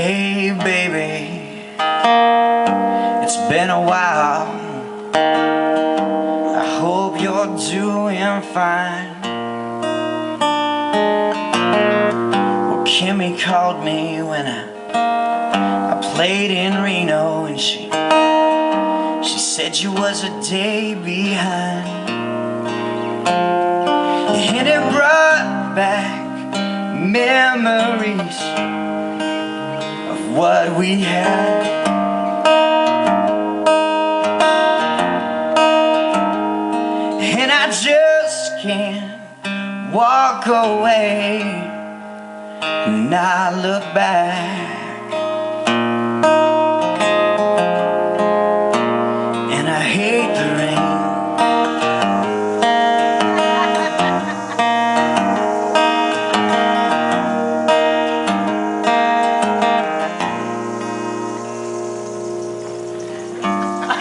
Hey baby, it's been a while. I hope you're doing fine. Well, Kimmy called me when I played in Reno, and she said you was a day behind. And it brought back memories of what we had. And I just can't walk away and not look back. And I hate the rain.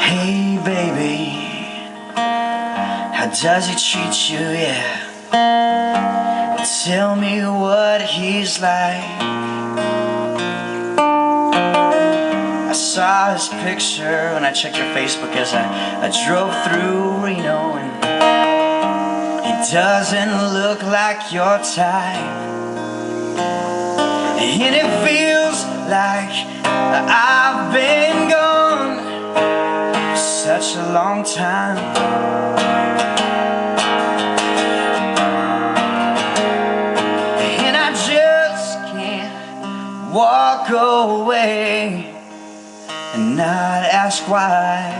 Hey baby, how does he treat you, yeah? Tell me what he's like. I saw his picture when I checked your Facebook as I drove through Reno, and he doesn't look like your type. And it feels like I've been gone such a long time. And I just can't walk away and not ask why.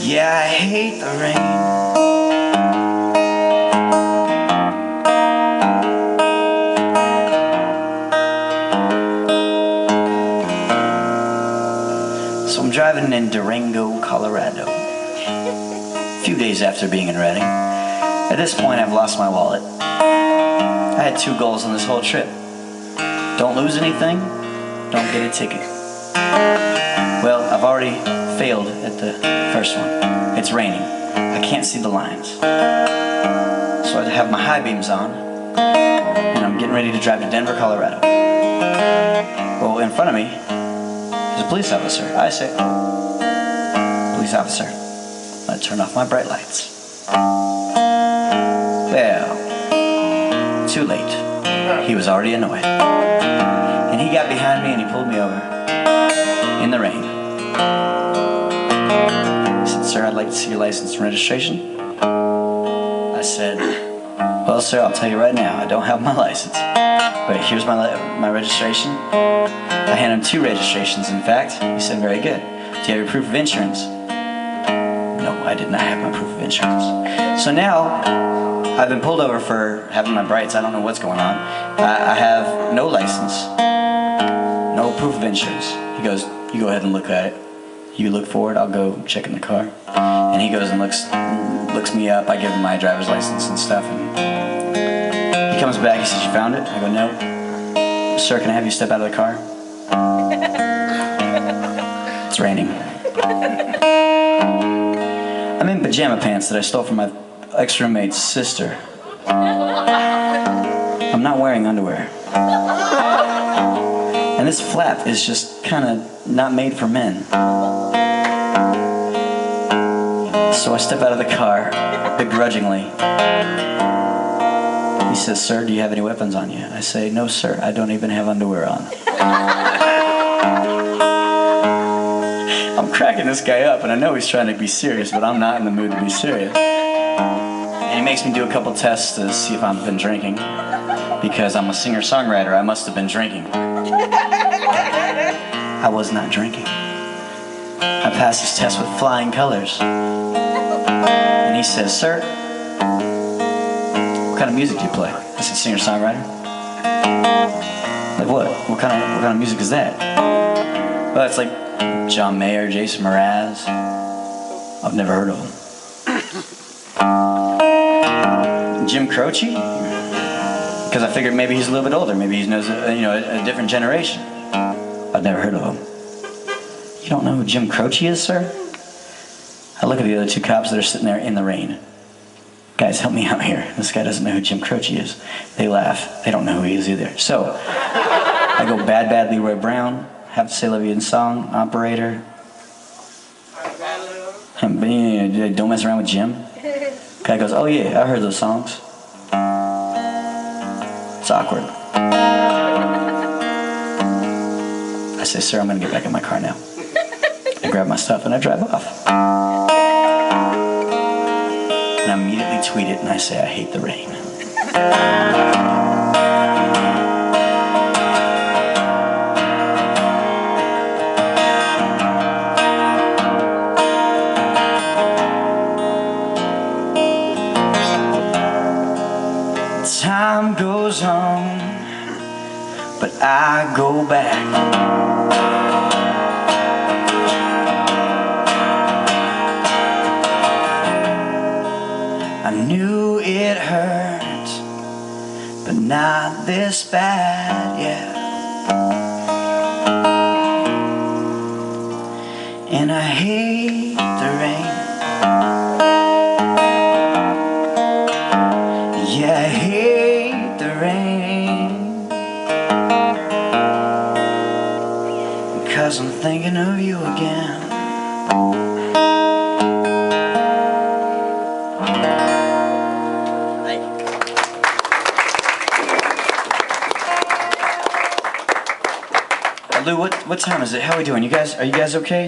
Yeah, I hate the rain. So I'm driving in Durango, Colorado, a few days after being in Redding. At this point, I've lost my wallet. I had two goals on this whole trip. Don't lose anything, don't get a ticket. Well, I've already failed at the first one. It's raining. I can't see the lines. So I have my high beams on, and I'm getting ready to drive to Denver, Colorado. Well, in front of me, a police officer. I say, police officer, I turn off my bright lights. Well, too late. He was already annoyed. And he got behind me and he pulled me over in the rain. He said, sir, I'd like to see your license and registration. I said, well, sir, I'll tell you right now, I don't have my license. But here's my registration. I handed him two registrations, in fact. He said, very good. Do you have your proof of insurance? No, I did not have my proof of insurance. So now, I've been pulled over for having my brights. I don't know what's going on. I have no license, no proof of insurance. He goes, you go ahead and look at it. You look for it, I'll go check in the car. And he goes and looks me up. I give him my driver's license and stuff. And he comes back, he says, you found it? I go, no. Sir, can I have you step out of the car? It's raining. I'm in pajama pants that I stole from my ex-roommate's sister. I'm not wearing underwear. And this flap is just kind of not made for men. So I step out of the car, begrudgingly. He says, sir, do you have any weapons on you? I say, no, sir, I don't even have underwear on. I'm cracking this guy up, and I know he's trying to be serious, but I'm not in the mood to be serious. And he makes me do a couple tests to see if I've been drinking. Because I'm a singer-songwriter, I must have been drinking. I was not drinking. I passed his test with flying colors. And he says, sir, what kind of music do you play? I said, singer-songwriter. Like what? What kind of music is that? Well, it's like John Mayer, Jason Mraz. I've never heard of him. Jim Croce? Because I figured maybe he's a little bit older. Maybe he knows a different generation. I've never heard of him. You don't know who Jim Croce is, sir? I look at the other two cops that are sitting there in the rain. Guys, help me out here. This guy doesn't know who Jim Croce is. They laugh. They don't know who he is either. So, I go Bad Bad Leroy Brown, Have to Say Love You in Song, Operator. Don't Mess Around with Jim. Guy goes, oh yeah, I heard those songs. It's awkward. I say, sir, I'm gonna get back in my car now. I grab my stuff and I drive off. And I immediately tweet it and I say, I hate the rain. Time goes on, but I go back. I knew it hurt, but not this bad, yeah. And I hate the rain. Yeah, I hate the rain, because I'm thinking of you again. Lou, what time is it? How are we doing? Are you guys okay?